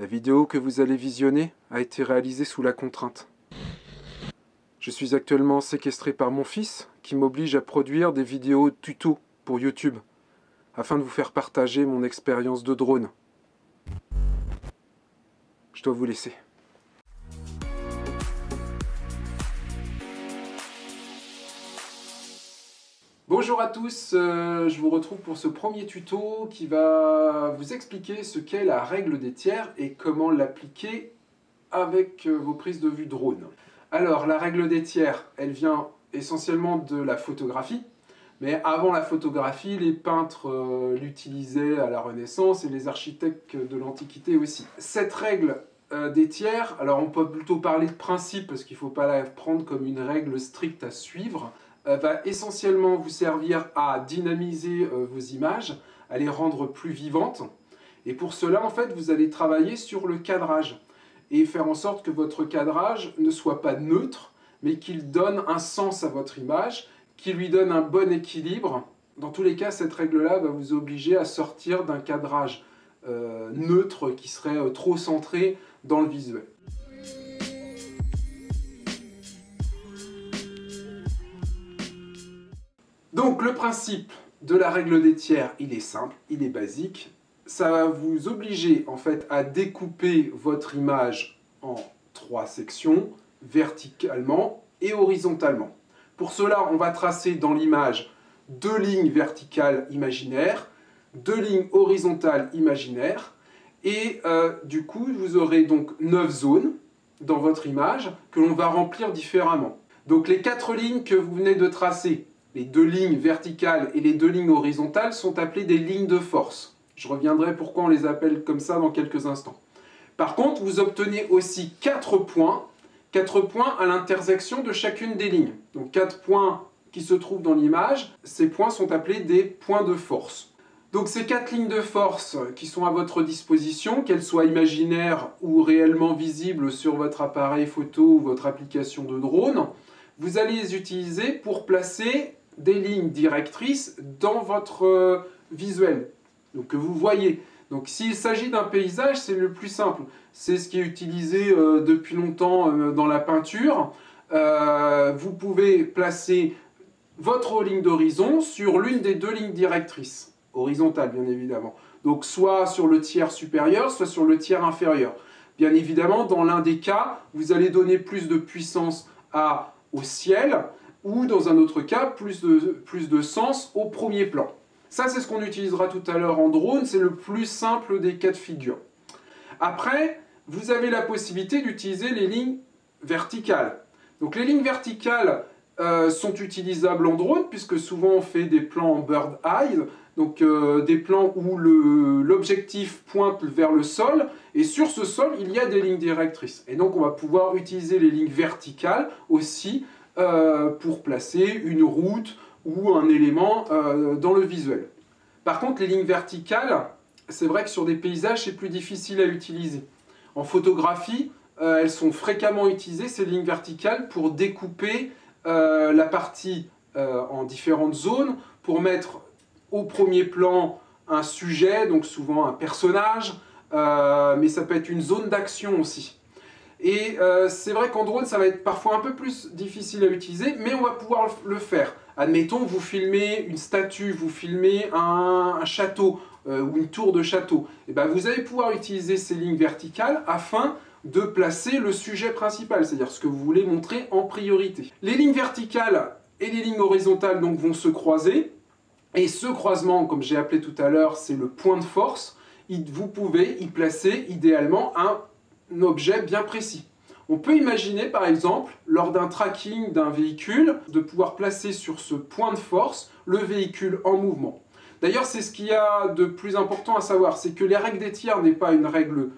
La vidéo que vous allez visionner a été réalisée sous la contrainte. Je suis actuellement séquestré par mon fils qui m'oblige à produire des vidéos tuto pour YouTube afin de vous faire partager mon expérience de drone. Je dois vous laisser. Bonjour à tous, je vous retrouve pour ce premier tuto qui va vous expliquer ce qu'est la règle des tiers et comment l'appliquer avec vos prises de vue drone. Alors, la règle des tiers, elle vient essentiellement de la photographie, mais avant la photographie, les peintres l'utilisaient à la Renaissance et les architectes de l'Antiquité aussi. Cette règle des tiers, alors on peut plutôt parler de principe parce qu'il ne faut pas la prendre comme une règle stricte à suivre, va essentiellement vous servir à dynamiser vos images, à les rendre plus vivantes. Et pour cela, en fait, vous allez travailler sur le cadrage et faire en sorte que votre cadrage ne soit pas neutre, mais qu'il donne un sens à votre image, qu'il lui donne un bon équilibre. Dans tous les cas, cette règle-là va vous obliger à sortir d'un cadrage neutre qui serait trop centré dans le visuel. Donc le principe de la règle des tiers, il est simple, il est basique. Ça va vous obliger en fait à découper votre image en 3 sections, verticalement et horizontalement. Pour cela, on va tracer dans l'image 2 lignes verticales imaginaires, 2 lignes horizontales imaginaires, et du coup, vous aurez donc 9 zones dans votre image que l'on va remplir différemment. Donc les 4 lignes que vous venez de tracer, les 2 lignes verticales et les 2 lignes horizontales sont appelées des lignes de force. Je reviendrai pourquoi on les appelle comme ça dans quelques instants. Par contre, vous obtenez aussi 4 points à l'intersection de chacune des lignes. Donc 4 points qui se trouvent dans l'image, ces points sont appelés des points de force. Donc ces 4 lignes de force qui sont à votre disposition, qu'elles soient imaginaires ou réellement visibles sur votre appareil photo ou votre application de drone, vous allez les utiliser pour placer des lignes directrices dans votre visuel, donc que vous voyez. Donc s'il s'agit d'un paysage, c'est le plus simple. C'est ce qui est utilisé depuis longtemps dans la peinture. Vous pouvez placer votre ligne d'horizon sur l'une des 2 lignes directrices, horizontales bien évidemment. Donc soit sur le tiers supérieur, soit sur le tiers inférieur. Bien évidemment, dans l'un des cas, vous allez donner plus de puissance au ciel, ou dans un autre cas, plus de sens au premier plan. Ça, c'est ce qu'on utilisera tout à l'heure en drone, c'est le plus simple des cas de figure. Après, vous avez la possibilité d'utiliser les lignes verticales. Donc les lignes verticales sont utilisables en drone, puisque souvent on fait des plans en bird eye, donc des plans où l'objectif pointe vers le sol, et sur ce sol, il y a des lignes directrices. Et donc on va pouvoir utiliser les lignes verticales aussi pour placer une route ou un élément dans le visuel. Par contre, les lignes verticales, c'est vrai que sur des paysages, c'est plus difficile à utiliser. En photographie, elles sont fréquemment utilisées, ces lignes verticales, pour découper la partie en différentes zones, pour mettre au premier plan un sujet, donc souvent un personnage, mais ça peut être une zone d'action aussi. Et c'est vrai qu'en drone, ça va être parfois un peu plus difficile à utiliser, mais on va pouvoir le faire. Admettons, vous filmez une statue, vous filmez un château ou une tour de château. Et ben, vous allez pouvoir utiliser ces lignes verticales afin de placer le sujet principal, c'est-à-dire ce que vous voulez montrer en priorité. Les lignes verticales et les lignes horizontales donc, vont se croiser. Et ce croisement, comme j'ai appelé tout à l'heure, c'est le point de force. Vous pouvez y placer idéalement un objet bien précis. On peut imaginer par exemple, lors d'un tracking d'un véhicule, de pouvoir placer sur ce point de force le véhicule en mouvement. D'ailleurs, c'est ce qu'il y a de plus important à savoir, c'est que les règles des tiers n'est pas une règle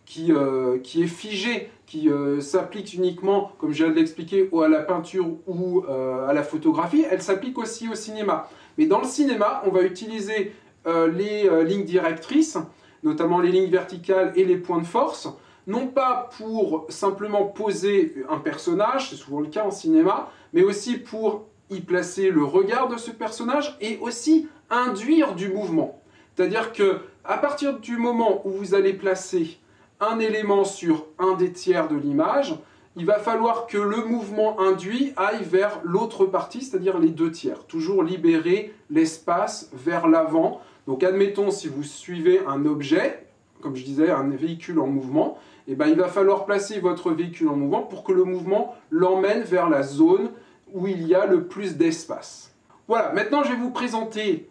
qui est figée, qui s'applique uniquement, comme je viens de l'expliquer, à la peinture ou à la photographie, elle s'applique aussi au cinéma. Mais dans le cinéma, on va utiliser les lignes directrices, notamment les lignes verticales et les points de force, non pas pour simplement poser un personnage, c'est souvent le cas en cinéma, mais aussi pour y placer le regard de ce personnage et aussi induire du mouvement. C'est-à-dire que à partir du moment où vous allez placer un élément sur un des tiers de l'image, il va falloir que le mouvement induit aille vers l'autre partie, c'est-à-dire les 2 tiers. Toujours libérer l'espace vers l'avant. Donc admettons, si vous suivez un objet, comme je disais, un véhicule en mouvement, eh ben, il va falloir placer votre véhicule en mouvement pour que le mouvement l'emmène vers la zone où il y a le plus d'espace. Voilà, maintenant je vais vous présenter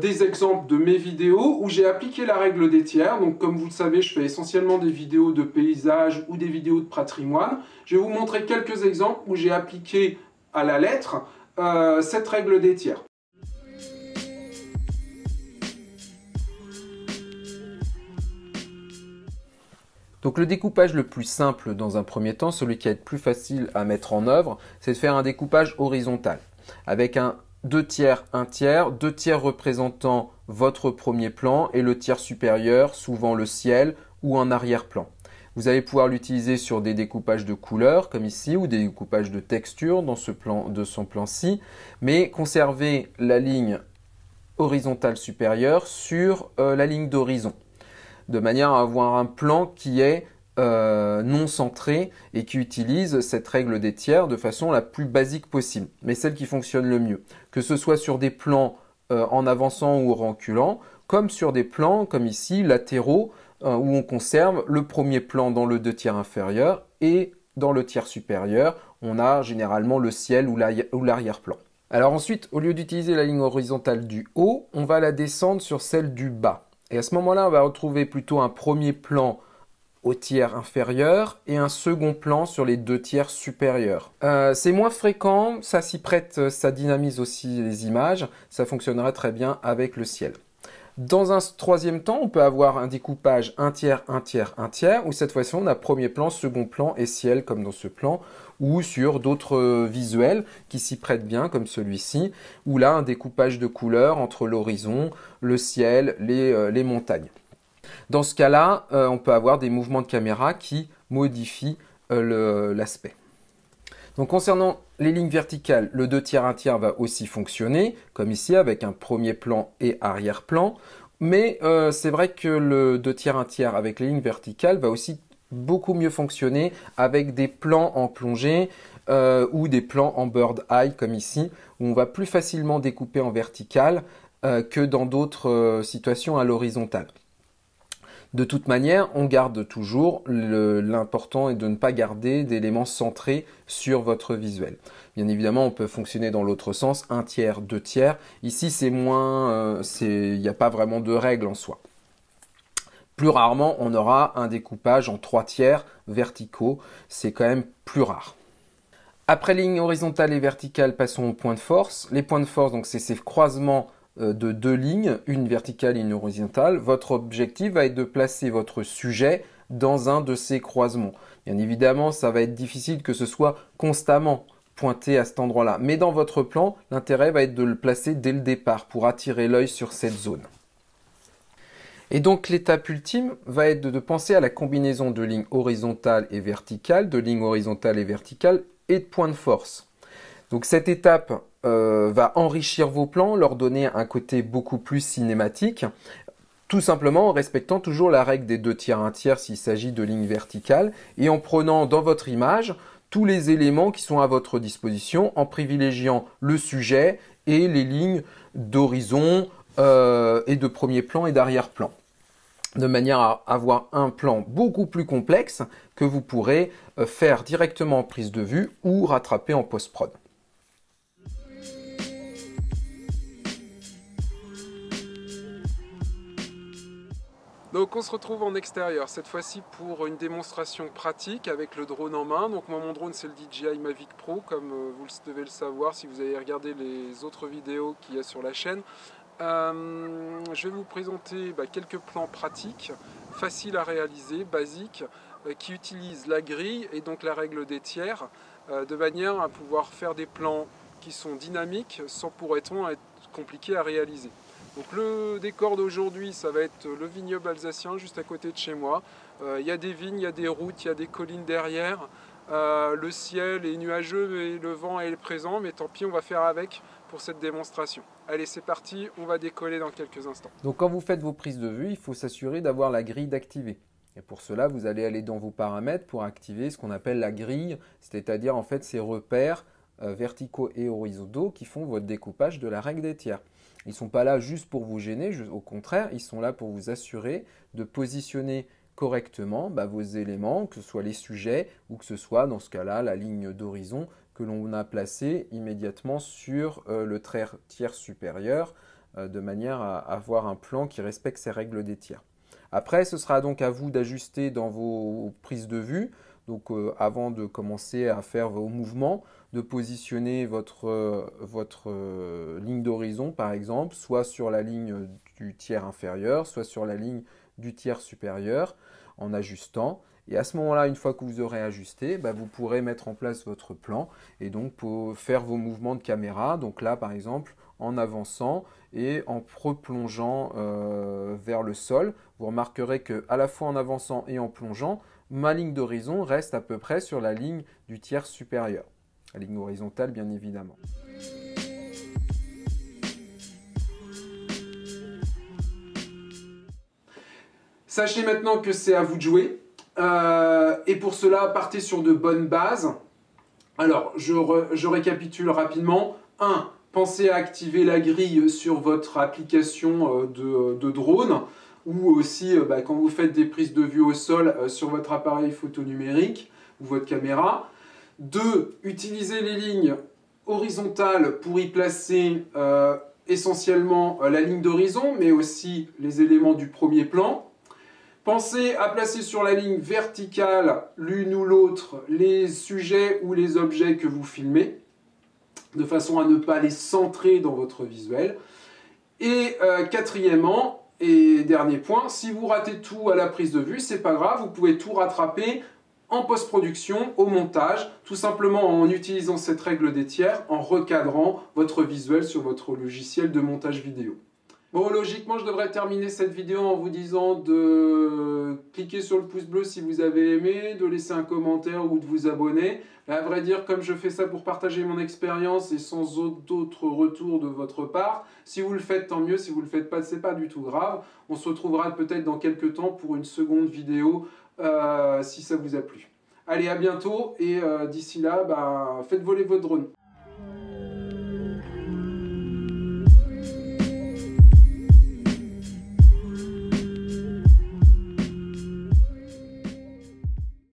des exemples de mes vidéos où j'ai appliqué la règle des tiers. Donc comme vous le savez, je fais essentiellement des vidéos de paysage ou des vidéos de patrimoine. Je vais vous montrer quelques exemples où j'ai appliqué à la lettre cette règle des tiers. Donc le découpage le plus simple dans un premier temps, celui qui est le plus facile à mettre en œuvre, c'est de faire un découpage horizontal avec un 2 tiers, 1 tiers, 2 tiers représentant votre premier plan et le tiers supérieur, souvent le ciel ou un arrière-plan. Vous allez pouvoir l'utiliser sur des découpages de couleurs comme ici ou des découpages de textures dans son plan-ci, mais conservez la ligne horizontale supérieure sur la ligne d'horizon, de manière à avoir un plan qui est non centré et qui utilise cette règle des tiers de façon la plus basique possible, mais celle qui fonctionne le mieux. Que ce soit sur des plans en avançant ou en reculant, comme sur des plans comme ici, latéraux, où on conserve le premier plan dans le 2 tiers inférieur et dans le tiers supérieur, on a généralement le ciel ou l'arrière-plan. Alors ensuite, au lieu d'utiliser la ligne horizontale du haut, on va la descendre sur celle du bas. Et à ce moment-là, on va retrouver plutôt un premier plan au tiers inférieur et un second plan sur les 2 tiers supérieurs. C'est moins fréquent, ça s'y prête, ça dynamise aussi les images, ça fonctionnerait très bien avec le ciel. Dans un troisième temps, on peut avoir un découpage 1 tiers, 1 tiers, 1 tiers, où cette fois-ci on a premier plan, second plan et ciel comme dans ce plan, ou sur d'autres visuels qui s'y prêtent bien comme celui-ci, où là un découpage de couleurs entre l'horizon, le ciel, les montagnes. Dans ce cas-là, on peut avoir des mouvements de caméra qui modifient l'aspect. Donc concernant les lignes verticales, le 2 tiers, 1 tiers va aussi fonctionner, comme ici avec un premier plan et arrière-plan. Mais c'est vrai que le 2 tiers, 1 tiers avec les lignes verticales va aussi beaucoup mieux fonctionner avec des plans en plongée ou des plans en bird eye comme ici, où on va plus facilement découper en vertical que dans d'autres situations à l'horizontale. De toute manière, on garde toujours, l'important est de ne pas garder d'éléments centrés sur votre visuel. Bien évidemment, on peut fonctionner dans l'autre sens, 1 tiers, 2 tiers. Ici, c'est moins, il n'y a pas vraiment de règle en soi. Plus rarement, on aura un découpage en 3 tiers verticaux. C'est quand même plus rare. Après ligne horizontale et verticale, passons aux points de force. Les points de force, donc c'est ces croisements de 2 lignes, une verticale et une horizontale. Votre objectif va être de placer votre sujet dans un de ces croisements. Bien évidemment, ça va être difficile que ce soit constamment pointé à cet endroit-là. Mais dans votre plan, l'intérêt va être de le placer dès le départ pour attirer l'œil sur cette zone. Et donc l'étape ultime va être de penser à la combinaison de lignes horizontales et verticales, de lignes horizontales et verticales et de points de force. Donc cette étape va enrichir vos plans, leur donner un côté beaucoup plus cinématique, tout simplement en respectant toujours la règle des 2 tiers, 1 tiers s'il s'agit de lignes verticales, et en prenant dans votre image tous les éléments qui sont à votre disposition, en privilégiant le sujet et les lignes d'horizon et de premier plan et d'arrière-plan, de manière à avoir un plan beaucoup plus complexe que vous pourrez faire directement en prise de vue ou rattraper en post-prod. Donc on se retrouve en extérieur, cette fois-ci pour une démonstration pratique avec le drone en main. Donc moi mon drone c'est le DJI Mavic Pro, comme vous devez le savoir si vous avez regardé les autres vidéos qu'il y a sur la chaîne. Je vais vous présenter quelques plans pratiques, faciles à réaliser, basiques, qui utilisent la grille et donc la règle des tiers, de manière à pouvoir faire des plans qui sont dynamiques sans pour autant être compliqués à réaliser. Donc le décor d'aujourd'hui, ça va être le vignoble alsacien juste à côté de chez moi. Il y a des vignes, il y a des routes, il y a des collines derrière. Le ciel est nuageux et le vent est présent, mais tant pis, on va faire avec pour cette démonstration. Allez, c'est parti, on va décoller dans quelques instants. Donc quand vous faites vos prises de vue, il faut s'assurer d'avoir la grille d'activer. Et pour cela, vous allez aller dans vos paramètres pour activer ce qu'on appelle la grille, c'est-à-dire en fait ces repères verticaux et horizontaux qui font votre découpage de la règle des tiers. Ils ne sont pas là juste pour vous gêner, au contraire, ils sont là pour vous assurer de positionner correctement vos éléments, que ce soit les sujets ou que ce soit dans ce cas-là la ligne d'horizon que l'on a placée immédiatement sur le tiers supérieur de manière à avoir un plan qui respecte ces règles des tiers. Après, ce sera donc à vous d'ajuster dans vos prises de vue. Donc avant de commencer à faire vos mouvements, de positionner votre ligne d'horizon par exemple, soit sur la ligne du tiers inférieur, soit sur la ligne du tiers supérieur en ajustant. Et à ce moment-là, une fois que vous aurez ajusté, vous pourrez mettre en place votre plan et donc pour faire vos mouvements de caméra. Donc là, par exemple, en avançant et en replongeant vers le sol, vous remarquerez que à la fois en avançant et en plongeant, ma ligne d'horizon reste à peu près sur la ligne du tiers supérieur. La ligne horizontale, bien évidemment. Sachez maintenant que c'est à vous de jouer. Et pour cela, partez sur de bonnes bases. Alors, je récapitule rapidement. 1. Pensez à activer la grille sur votre application de drone ou aussi quand vous faites des prises de vue au sol sur votre appareil photo numérique ou votre caméra. 2. Utilisez les lignes horizontales pour y placer essentiellement la ligne d'horizon, mais aussi les éléments du premier plan. Pensez à placer sur la ligne verticale, l'une ou l'autre, les sujets ou les objets que vous filmez, de façon à ne pas les centrer dans votre visuel. Et quatrièmement, et dernier point, si vous ratez tout à la prise de vue, c'est pas grave, vous pouvez tout rattraper en post-production, au montage, tout simplement en utilisant cette règle des tiers, en recadrant votre visuel sur votre logiciel de montage vidéo. Bon, logiquement, je devrais terminer cette vidéo en vous disant de cliquer sur le pouce bleu si vous avez aimé, de laisser un commentaire ou de vous abonner. Mais à vrai dire, comme je fais ça pour partager mon expérience et sans d'autres retours de votre part, si vous le faites, tant mieux. Si vous le faites pas, c'est pas du tout grave. On se retrouvera peut-être dans quelques temps pour une seconde vidéo si ça vous a plu. Allez, à bientôt et d'ici là, faites voler votre drone.